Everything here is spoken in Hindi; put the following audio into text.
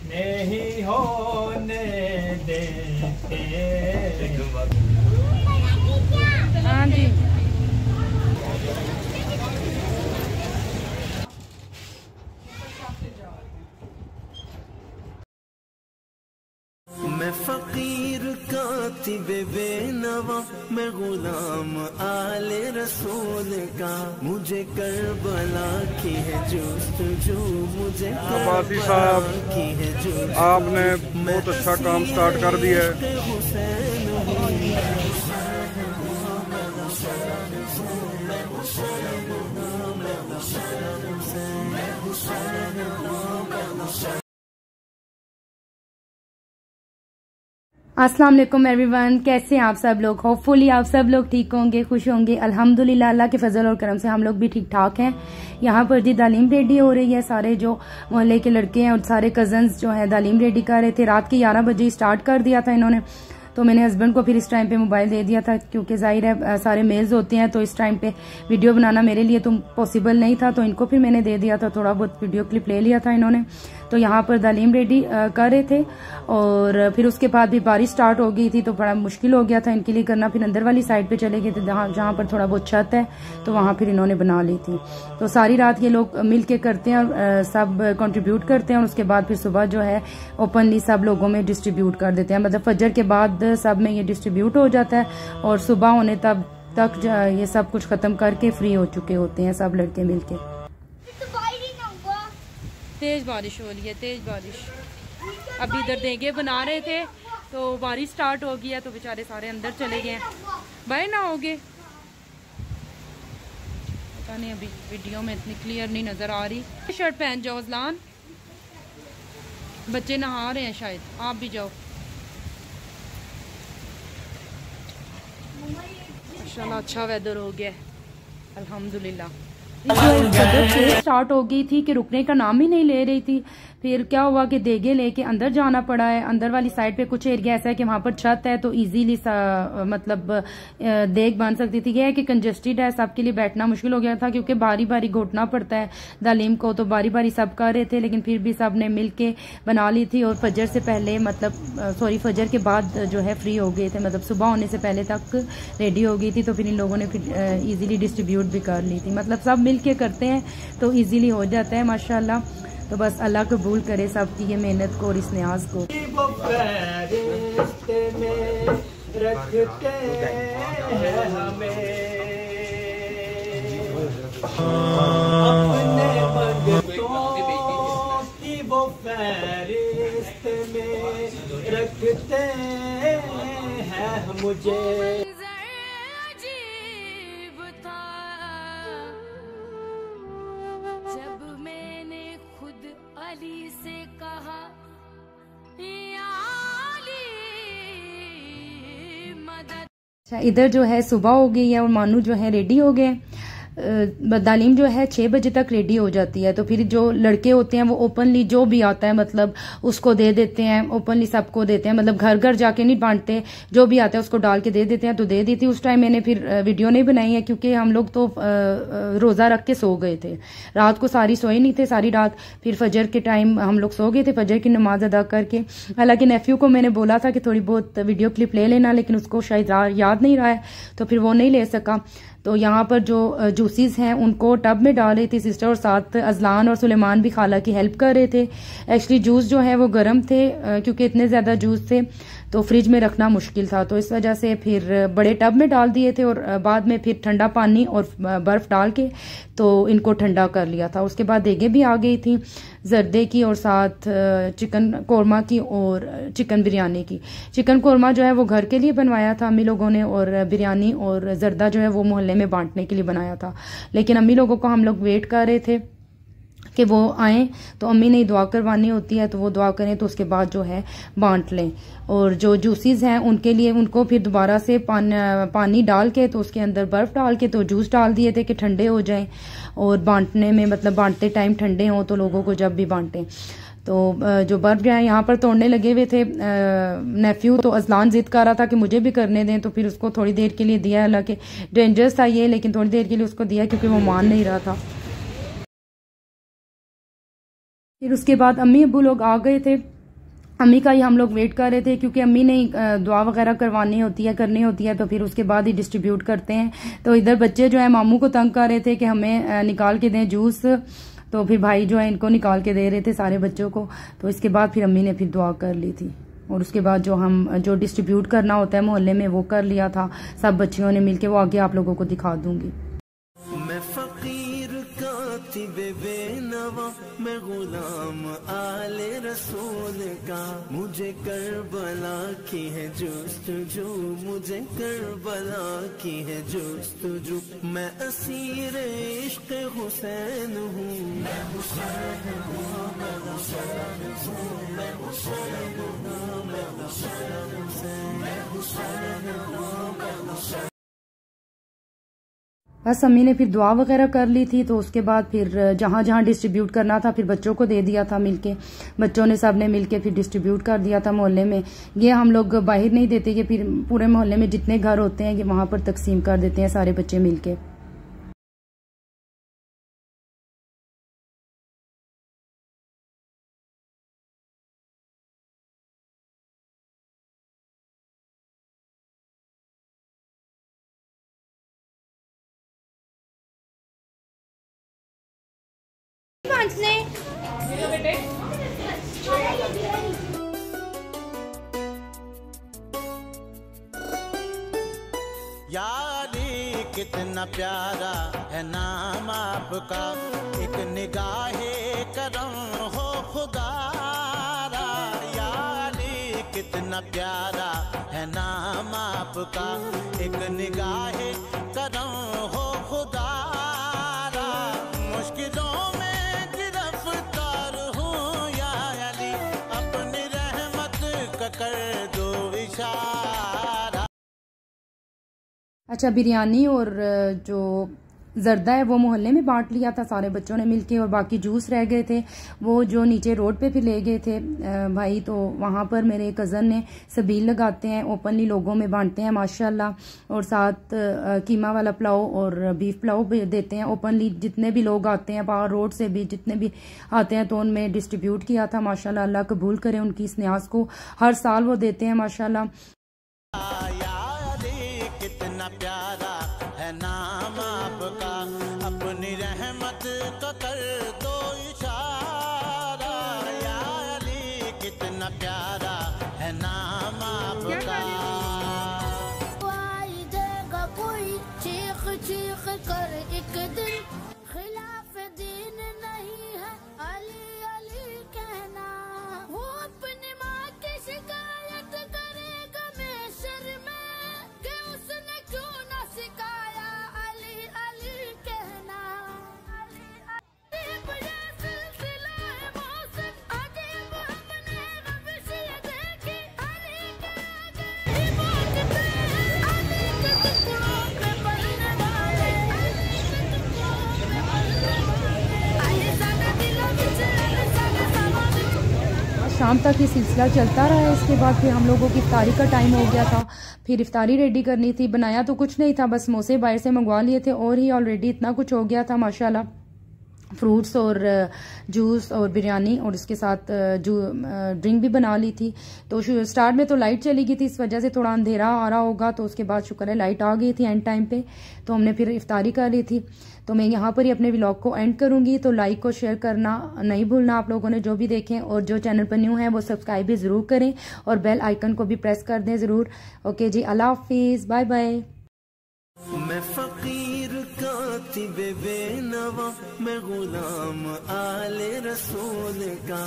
नहीं होने देते। हाँ जी, मैं फकीर कातिबे बेनवा, मैं गुलाम आले रसूल का, मुझे करबला की है जुस्तजू, मुझे अब्बासी साहब की है जुस्तजू। आपने बहुत अच्छा काम स्टार्ट कर दिया है। अस्सलाम वालेकुम एवरीवन, कैसे हैं आप सब लोग। होपफुली आप सब लोग ठीक होंगे, खुश होंगे। अल्हम्दुलिल्लाह अल्लाह के फजल और करम से हम लोग भी ठीक ठाक हैं। यहाँ पर जी तालीम रेडी हो रही है, सारे जो मोहल्ले के लड़के हैं और सारे कजन्स जो हैं तालीम रेडी कर रहे थे। रात के 11 बजे स्टार्ट कर दिया था इन्होंने, तो मैंने हस्बैंड को फिर इस टाइम पे मोबाइल दे दिया था, क्योंकि जाहिर है सारे मेल्स होते हैं, तो इस टाइम पे वीडियो बनाना मेरे लिए तो पॉसिबल नहीं था, तो इनको फिर मैंने दे दिया था। थोड़ा बहुत वीडियो क्लिप ले लिया था इन्होंने। तो यहाँ पर तालीम रेडी कर रहे थे, और फिर उसके बाद भी बारिश स्टार्ट हो गई थी, तो बड़ा मुश्किल हो गया था इनके लिए करना। फिर अंदर वाली साइड पे चले गए थे, जहाँ पर थोड़ा बहुत छत है, तो वहाँ फिर इन्होंने बना ली थी। तो सारी रात ये लोग मिल के करते हैं और सब कंट्रीब्यूट करते हैं, और उसके बाद फिर सुबह जो है ओपनली सब लोगों में डिस्ट्रीब्यूट कर देते हैं। मतलब फजर के बाद सब में ये डिस्ट्रीब्यूट हो जाता है, और सुबह होने तक ये सब कुछ खत्म करके फ्री हो चुके होते हैं सब लड़के मिलके। तेज बारिश हो रही है, तेज बारिश। अभी इधर देगे बना रहे थे, तो बारिश स्टार्ट हो गई है, तो बेचारे सारे अंदर चले गए हैं। बाय ना होगे, पता नहीं, अभी वीडियो में इतनी क्लियर नहीं नजर आ रही। शर्ट पहन जाओ अज़लान, बच्चे नहा रहे हैं शायद, आप भी जाओ। माशाल्लाह अच्छा वेदर हो गया है अल्हम्दुलिल्लाह। स्टार्ट हो गई थी कि रुकने का नाम ही नहीं ले रही थी। फिर क्या हुआ कि देगे लेके अंदर जाना पड़ा है। अंदर वाली साइड पे कुछ एरिया ऐसा है कि वहां पर छत है, तो इजीली मतलब देग बन सकती थी। यह है कि कंजेस्टेड है, सबके लिए बैठना मुश्किल हो गया था, क्योंकि बारी बारी घोटना पड़ता है तालीम को, तो बारी बारी सब कर रहे थे, लेकिन फिर भी सब ने मिल के बना ली थी। और फजर से पहले फजर के बाद जो है फ्री हो गए थे, मतलब सुबह होने से पहले तक रेडी हो गई थी। तो फिर इन लोगों ने फिर इजीली डिस्ट्रीब्यूट भी कर ली थी। मतलब सब मिल के करते हैं तो इजीली हो जाता है माशाल्लाह। तो बस अल्लाह कबूल करे सबकी ये मेहनत को और इस न्याज को। रखते हैं हमें अपने बंदों की वो फहरिस्त में रखते हैं मुझे। से कहा मदद। इधर जो है सुबह हो गई है और मानू जो है रेडी हो गए। तालीम जो है 6 बजे तक रेडी हो जाती है, तो फिर जो लड़के होते हैं वो ओपनली जो भी आता है मतलब उसको दे देते हैं, ओपनली सबको देते हैं, मतलब घर घर जाके नहीं बांटते, जो भी आता है उसको डाल के दे देते हैं। तो दे दी थी उस टाइम, मैंने फिर वीडियो नहीं बनाई है, क्योंकि हम लोग तो रोज़ा रख के सो गए थे। रात को सारी सोए नहीं थे सारी रात, फिर फजर के टाइम हम लोग सो गए थे फजर की नमाज अदा करके। हालांकि नेफ्यू को मैंने बोला था कि थोड़ी बहुत वीडियो क्लिप ले लेना, लेकिन उसको शायद याद नहीं रहा है, तो फिर वो नहीं ले सका। तो यहाँ पर जो जूसीज हैं उनको टब में डाल रही थी सिस्टर, और साथ अजलान और सुलेमान भी खाला की हेल्प कर रहे थे। एक्चुअली जूस जो है वो गर्म थे, क्योंकि इतने ज़्यादा जूस थे तो फ्रिज में रखना मुश्किल था, तो इस वजह से फिर बड़े टब में डाल दिए थे, और बाद में फिर ठंडा पानी और बर्फ़ डाल के तो इनको ठंडा कर लिया था। उसके बाद देगे भी आ गई थी जर्दे की, और साथ चिकन कौरमा की और चिकन बिरयानी की। चिकन कौरमा जो है वो घर के लिए बनवाया था अम्मी लोगों ने, और बिरयानी और जर्दा जो है वो मोहल्ले में बांटने के लिए बनाया था। लेकिन अम्मी लोगों को हम लोग वेट कर रहे थे कि वो आएँ, तो अम्मी ने दुआ करवानी होती है, तो वो दुआ करें तो उसके बाद जो है बांट लें। और जो जूसीज हैं उनके लिए उनको फिर दोबारा से पानी डाल के, तो उसके अंदर बर्फ़ डाल के तो जूस डाल दिए थे कि ठंडे हो जाएं, और बांटने में मतलब बांटते टाइम ठंडे हों, तो लोगों को जब भी बांटें। तो जो बर्फ जो है यहाँ पर तोड़ने लगे हुए थे नेफ्यू, तो अजलान जिद कर रहा था कि मुझे भी करने दें, तो फिर उसको थोड़ी देर के लिए दिया। हालांकि डेंजरस था ये, लेकिन थोड़ी देर के लिए उसको दिया क्योंकि वो मान नहीं रहा था। फिर उसके बाद अम्मी अब्बू लोग आ गए थे। अम्मी का ही हम लोग वेट कर रहे थे क्योंकि अम्मी ने दुआ वगैरह करवानी होती है, करनी होती है, तो फिर उसके बाद ही डिस्ट्रीब्यूट करते हैं। तो इधर बच्चे जो है मामू को तंग कर रहे थे कि हमें निकाल के दें जूस, तो फिर भाई जो है इनको निकाल के दे रहे थे सारे बच्चों को। तो इसके बाद फिर अम्मी ने फिर दुआ कर ली थी और उसके बाद जो डिस्ट्रीब्यूट करना होता है मोहल्ले में वो कर लिया था सब बच्चियों ने मिलके। वो आगे आप लोगों को दिखा दूंगी। मैं फकीर कातिबे बेनवा, मैं गुलाम आले रसूल का, मुझे करबला की है जुस्तजू, मुझे करबला की है जुस्तजू। मैं असीर इश्क हुसैन हूँ, मैं हुसैन हूँ, मैं हुसैन हूँ, मैं हुसैन हूँ, मैं हुसैन हूँ, मैं हुसैन हूँ, मैं हुसैन। बस अम्मी ने फिर दुआ वगैरह कर ली थी। तो उसके बाद फिर जहाँ जहाँ डिस्ट्रीब्यूट करना था फिर बच्चों को दे दिया था मिलके। बच्चों ने सब ने मिलके फिर डिस्ट्रीब्यूट कर दिया था मोहल्ले में। ये हम लोग बाहर नहीं देते कि फिर पूरे मोहल्ले में जितने घर होते हैं कि वहां पर तकसीम कर देते हैं सारे बच्चे मिलके। यारी कितना प्यारा है नाम आपका, एक निगाहे करम हो खुदारा। यारी कितना प्यारा है नाम आपका, एक निगाहे करम हो खुदारा। मुश्किलों में गिरफ्तार हूँ या अली, अपनी रहमत का कर दो इशारा। अच्छा, बिरयानी और जो जर्दा है वो मोहल्ले में बांट लिया था सारे बच्चों ने मिलके, और बाकी जूस रह गए थे वो जो नीचे रोड पे फिर ले गए थे भाई। तो वहाँ पर मेरे कज़न ने सबील लगाते हैं, ओपनली लोगों में बांटते हैं माशाल्लाह। और साथ कीमा वाला पुलाव और बीफ पुलाव भी देते हैं ओपनली। जितने भी लोग आते हैं बाहर रोड से भी जितने भी आते हैं तो उनमें डिस्ट्रीब्यूट किया था माशाल्लाह। अल्लाह कबूल करे उनकी इस न्याज को, हर साल वो देते हैं माशाल्लाह। कितना प्यारा है नाम आपका, अपनी रहमत का कर दो इशारा। या अली कितना प्यारा है नाम आपका। आई देगा कोई चीख चीख कर एक दिन, खिलाफ दीन नहीं है अली अली कहना। वो अपनी माँ की शिकायत करेगा महशर में कि उसने क्यों ना सिखाया अली अली कहना। अजीब ये सिलसिला है मौसम, अजीब हमने रविश ये देखी। अली के आगे बात पे, अली के टुकड़ों पे पलने वाले, अली के टुकड़ों पे पलने वाले। आए सादा दिलों विच अली सादा समा विच। शाम तक ये सिलसिला चलता रहा है। इसके बाद फिर हम लोगों की इफ्तारी का टाइम हो गया था। फिर इफ्तारी रेडी करनी थी। बनाया तो कुछ नहीं था, बस समोसे बाहर से मंगवा लिए थे और ही ऑलरेडी इतना कुछ हो गया था माशाल्लाह। फ्रूट्स और जूस और बिरयानी और इसके साथ ड्रिंक भी बना ली थी। तो स्टार्ट में तो लाइट चली गई थी, इस वजह से थोड़ा अंधेरा आ रहा होगा। तो उसके बाद शुक्र है लाइट आ गई थी एंड टाइम पे, तो हमने फिर इफ्तारी कर ली थी। तो मैं यहाँ पर ही अपने व्लॉग को एंड करूंगी। तो लाइक और शेयर करना नहीं भूलना आप लोगों ने जो भी देखें, और जो चैनल पर न्यू है वो सब्सक्राइब भी ज़रूर करें और बेल आइकन को भी प्रेस कर दें ज़रूर। ओके जी, अल्लाह हाफिज़, बाय बाय। मैं फकीर कातिबे बेनवा, मैं गुलाम आले रसूल का।